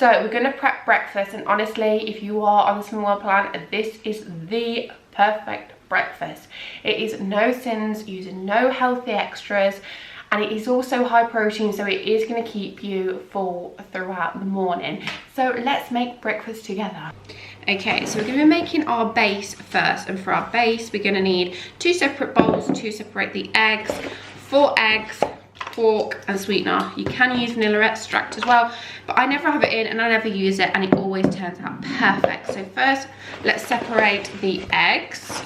So we're going to prep breakfast, and honestly, if you are on the Slimming World plan, this is the perfect breakfast. It is no sins, using no healthy extras, and it is also high protein, so it is going to keep you full throughout the morning. So let's make breakfast together. Okay, so we're going to be making our base first, and for our base we're going to need 2 separate bowls to separate the eggs, 4 eggs, pork and sweetener. You can use vanilla extract as well, but I never have it in and I never use it, and it always turns out perfect. So first, let's separate the eggs.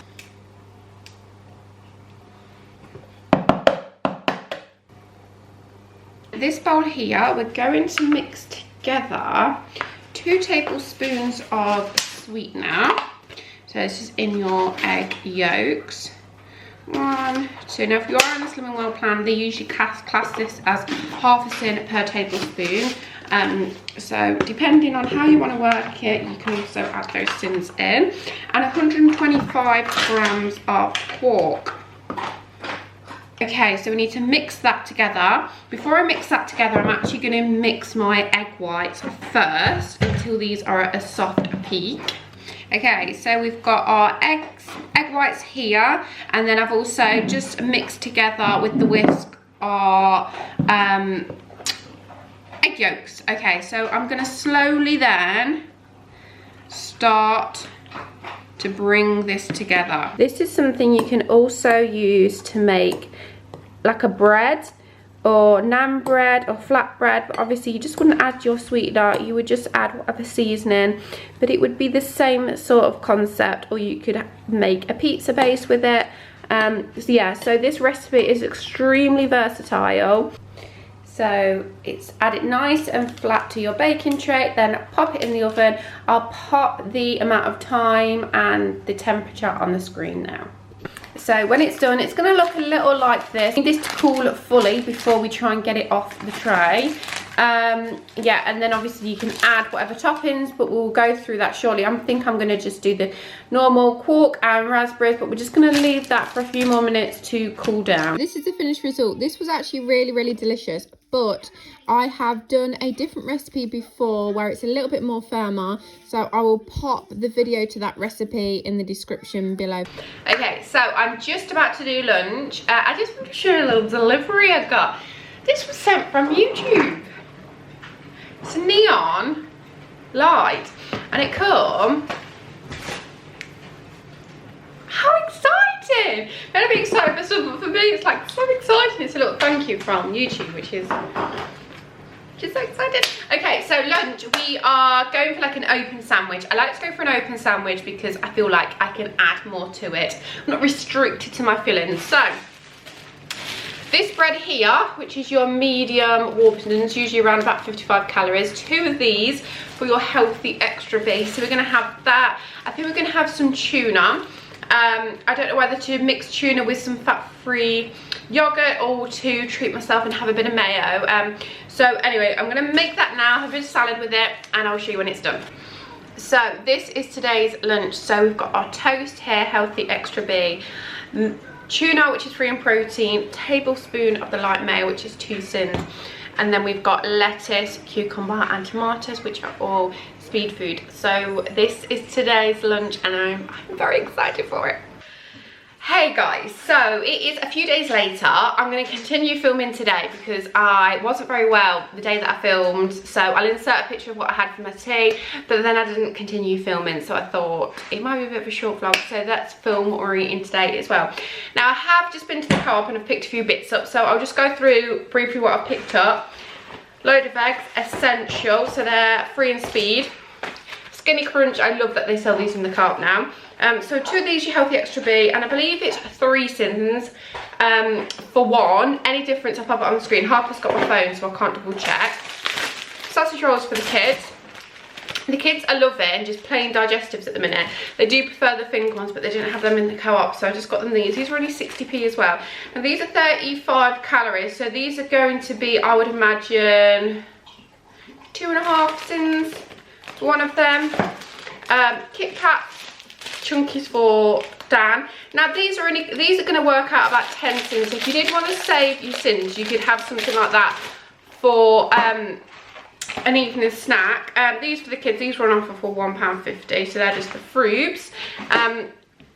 This bowl here, we're going to mix together 2 tablespoons of sweetener. So this is in your egg yolks. 1, 2. Now if you are on the Slimming World plan, they usually class this as half a tin per tablespoon. So depending on how you want to work it, you can also add those tins in. And 125 grams of pork. Okay, so we need to mix that together. Before I mix that together, I'm actually going to mix my egg whites first until these are at a soft peak. Okay, so we've got our egg whites here, and then I've also just mixed together with the whisk our egg yolks. Okay, so I'm going to slowly then start to bring this together. This is something you can also use to make like a bread or naan bread or flat bread, but obviously you just wouldn't add your sweetener, you would just add whatever seasoning, but it would be the same sort of concept, or you could make a pizza base with it. So yeah, so this recipe is extremely versatile. So it's add it nice and flat to your baking tray, then pop it in the oven. I'll pop the amount of time and the temperature on the screen now. So when it's done, it's going to look a little like this. Need this to cool fully before we try and get it off the tray. Yeah, and then obviously you can add whatever toppings, but we'll go through that shortly. I think I'm going to just do the normal quark and raspberries, but we're just going to leave that for a few more minutes to cool down. This is the finished result. This was actually really delicious, but I have done a different recipe before where it's a little bit more firmer, so I will pop the video to that recipe in the description below. Okay, so I'm just about to do lunch. I just want to show you a little delivery I got. This was sent from YouTube. It's a neon light, and it come. How exciting! I'm gonna be excited for some, but for me it's like so exciting. It's a little thank you from YouTube, which is so exciting. Okay, so lunch, we are going for like an open sandwich. I like to go for an open sandwich because I feel like I can add more to it. I'm not restricted to my fillings. So this bread here, which is your medium Warburton's, usually around about 55 calories. 2 of these for your healthy extra base. So we're going to have that. I think we're going to have some tuna. I don't know whether to mix tuna with some fat-free yogurt or to treat myself and have a bit of mayo. So anyway, I'm going to make that now, have a bit of salad with it, and I'll show you when it's done. So this is today's lunch. So we've got our toast here, healthy extra B. Tuna, which is free in protein, tablespoon of the light mayo, which is 2 sins, and then we've got lettuce, cucumber and tomatoes, which are all speed food. So this is today's lunch, and I'm very excited for it. Hey guys, so it is a few days later. I'm going to continue filming today because I wasn't very well the day that I filmed, so I'll insert a picture of what I had for my tea, but then I didn't continue filming, so I thought it might be a bit of a short vlog, so let's film what we're eating today as well. Now I have just been to the co-op and I've picked a few bits up, so I'll just go through briefly what I've picked up. Load of eggs, essential, so they're free and speed. Skinny Crunch, I love that they sell these in the co-op now. So 2 of these, your healthy extra B, and I believe it's 3 sins for 1. Any difference, I'll pop it on the screen. Harper's got my phone, so I can't double check. Sausage rolls for the kids. The kids are loving just plain digestives at the minute. They do prefer the finger ones, but they didn't have them in the co-op, so I just got them these. These are only 60p as well. Now these are 35 calories, so these are going to be, I would imagine, 2.5 sins for one of them. Kit Kat Chunkies for Dan. Now these are going to work out about 10 sins. So if you did want to save your sins, you could have something like that for an evening snack. These for the kids, these were on offer for £1.50, so they're just the Frubes.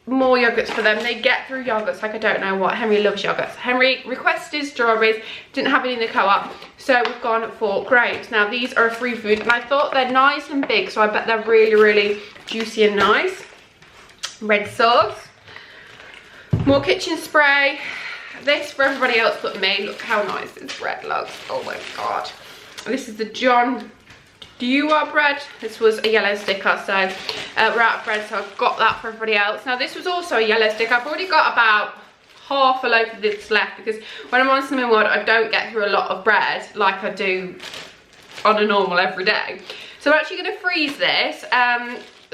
More yogurts for them. They get through yogurts like I don't know what. Henry loves yogurts. Henry requested strawberries, didn't have any in the co-op, so we've gone for grapes. Now these are a free food, and I thought they're nice and big, so I bet they're really, really juicy and nice. Red sauce. More kitchen spray. This for everybody else but me. Look how nice this bread looks. Oh my god. This is the John Dewar bread. This was a yellow sticker, so we're out of bread, so I've got that for everybody else. Now this was also a yellow sticker. I've already got about half a loaf of this left, because when I'm on Cinnamon World I don't get through a lot of bread like I do on a normal everyday. So I'm actually going to freeze this.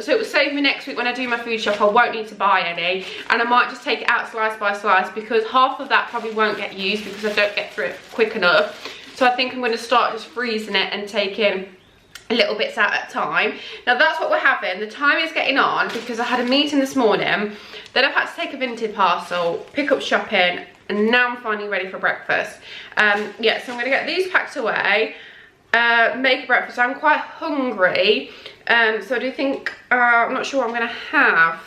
So it will save me next week when I do my food shop. I won't need to buy any, and I might just take it out slice by slice, because half of that probably won't get used because I don't get through it quick enough. So I think I'm going to start just freezing it and taking little bits out at a time. Now that's what we're having. The time is getting on because I had a meeting this morning, then I've had to take a Vinted parcel, pick up shopping, and now I'm finally ready for breakfast. Yeah, so I'm going to get these packed away, make breakfast. I'm quite hungry, so I do think, I'm not sure what I'm going to have.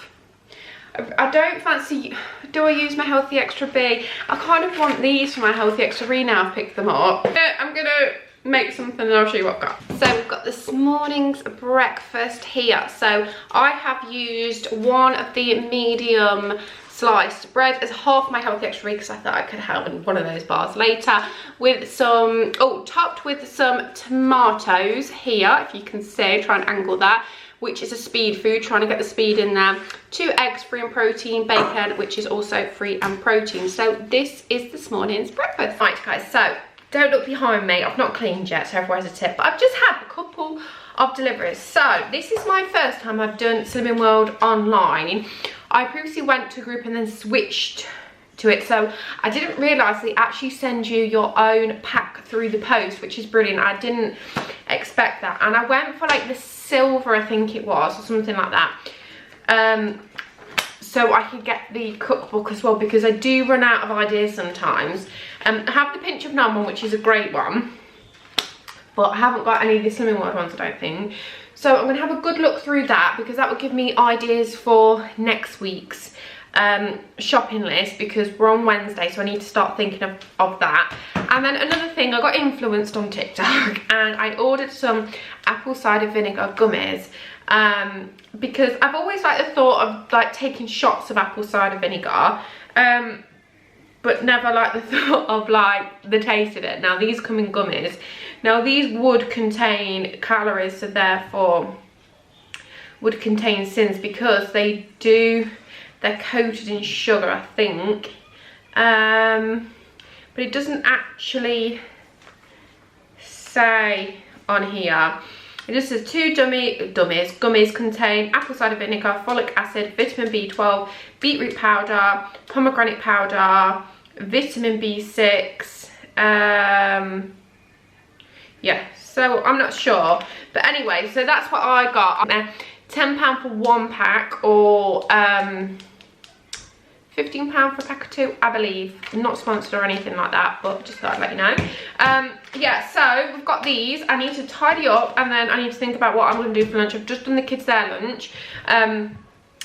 I don't fancy, do I use my Healthy Extra B? I kind of want these for my Healthy Extra B now I've picked them up. I'm going to make something and I'll show you what I've got. So we've got this morning's breakfast here. So I have used one of the medium sliced bread as half my Healthy Extra because I thought I could have one of those bars later, with some, topped with some tomatoes here, if you can see, try and angle that, which is a speed food, trying to get the speed in there. 2 eggs, free and protein, bacon, which is also free and protein. So this is this morning's breakfast. Right guys, so don't look behind me, I've not cleaned yet, so everywhere's a tip, but I've just had a couple of deliveries. So this is my first time I've done Cinnamon World online. I previously went to a group and then switched to it, so I didn't realise they actually send you your own pack through the post, which is brilliant. I didn't expect that, and I went for like the silver, I think it was, or something like that, so I could get the cookbook as well, because I do run out of ideas sometimes. I have the Pinch of None one, which is a great one, but I haven't got any of the Cinnamon World ones, I don't think. So I'm going to have a good look through that, because that will give me ideas for next week's shopping list, because we're on Wednesday, so I need to start thinking of that. And then another thing, I got influenced on TikTok and I ordered some apple cider vinegar gummies, because I've always liked the thought of like taking shots of apple cider vinegar, but never liked the thought of like the taste of it. Now these come in gummies. Now these would contain calories, so therefore would contain sins, because they're coated in sugar, I think, but it doesn't actually say on here. It just says 2 gummies contain apple cider vinegar, folic acid, vitamin B12, beetroot powder, pomegranate powder, vitamin B6, yeah, so I'm not sure, but anyway, so that's what I got. £10 for 1 pack, or £15 for a pack of 2, I believe. I'm not sponsored or anything like that, but just thought I'd let you know. Yeah, so we've got these. I need to tidy up, and then I need to think about what I'm going to do for lunch. I've just done the kids their lunch. I'm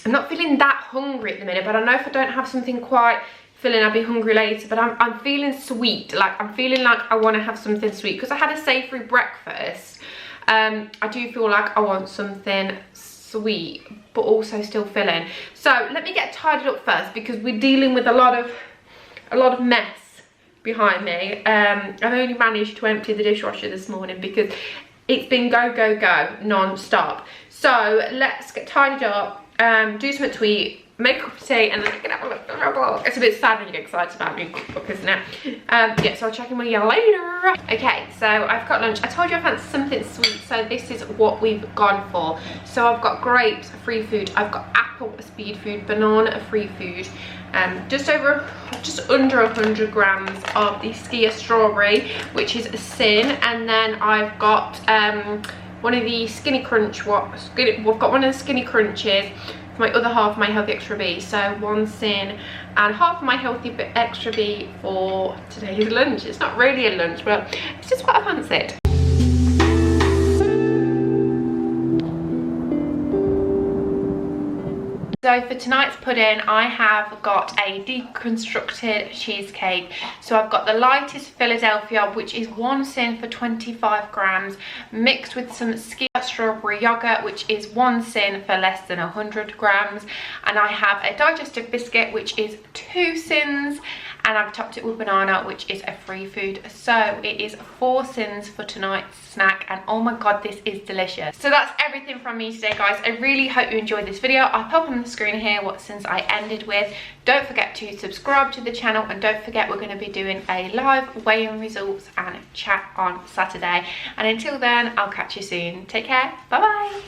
not feeling that hungry at the minute, but I know if I don't have something quite filling, I'll be hungry later. But I'm feeling sweet, like I'm feeling like I want to have something sweet, because I had a savoury breakfast. I do feel like I want something sweet but also still filling. So let me get tidied up first, because we're dealing with a lot of mess behind me. I've only managed to empty the dishwasher this morning because it's been go go go non-stop. So let's get tidied up, do something to eat, make a cup of tea, and then I can have a look at my blog. It's a bit sad when you get excited about a new cookbook, isn't it? Yeah, so I'll check in with you later. Okay, so I've got lunch. I told you I fancy something sweet, so this is what we've gone for. So I've got grapes, a free food. I've got apple, a speed food, banana, a free food. Just under 100 grams of the Skier strawberry, which is a sin, and then I've got one of the Skinny Crunch. We've got one of the Skinny Crunches for my other half of my Healthy Extra B. So 1 sin and half of my Healthy Extra B for today's lunch. It's not really a lunch, but it's just what I fancied. So for tonight's pudding, I have got a deconstructed cheesecake. So I've got the lightest Philadelphia, which is 1 sin for 25 grams, mixed with some skim strawberry yogurt, which is 1 sin for less than 100 grams. And I have a digestive biscuit, which is 2 sins. And I've topped it with banana, which is a free food. So it is 4 sins for tonight's snack, and oh my god, this is delicious. So that's everything from me today, guys. I really hope you enjoyed this video. I'll pop on the screen here what sins I ended with. Don't forget to subscribe to the channel, and don't forget we're going to be doing a live weigh-in results and chat on Saturday. And until then, I'll catch you soon. Take care. Bye bye.